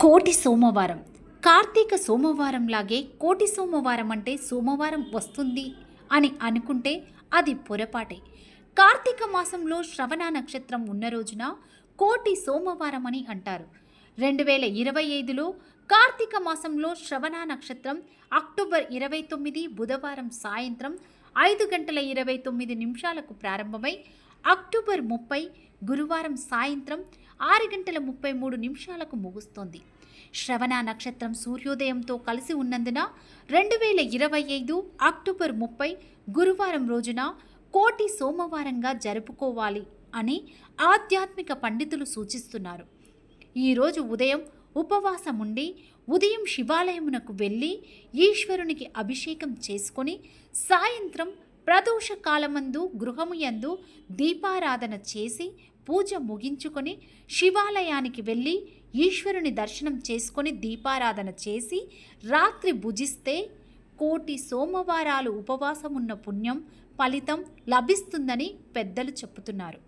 కోటి సోమవారం. కార్తీక సోమవారంలాగే కోటి సోమవారం అంటే సోమవారం వస్తుంది అని అనుకుంటే అది పొరపాటే. కార్తీక మాసంలో శ్రవణ నక్షత్రం ఉన్న రోజున కోటి సోమవారం అని అంటారు. 2025లో కార్తీక మాసంలో శ్రవణ నక్షత్రం అక్టోబర్ 29 బుధవారం సాయంత్రం 5:29 ప్రారంభమై అక్టోబర్ 30 గురువారం సాయంత్రం 6:33 ముగుస్తోంది. శ్రవణ నక్షత్రం సూర్యోదయంతో కలిసి ఉన్నందున 2025 అక్టోబర్ 30 గురువారం రోజున కోటి సోమవారంగా జరుపుకోవాలి అని ఆధ్యాత్మిక పండితులు సూచిస్తున్నారు. ఈరోజు ఉదయం ఉపవాసముండి ఉదయం శివాలయమునకు వెళ్ళి ఈశ్వరునికి అభిషేకం చేసుకొని సాయంత్రం ప్రదోష కాలమందు గృహము యందు దీపారాధన చేసి పూజ ముగించుకొని శివాలయానికి వెళ్ళి ఈశ్వరుని దర్శనం చేసుకొని దీపారాధన చేసి రాత్రి భుజిస్తే కోటి సోమవారాలు ఉపవాసమున్న పుణ్యం ఫలితం లభిస్తుందని పెద్దలు చెప్పుతున్నారు.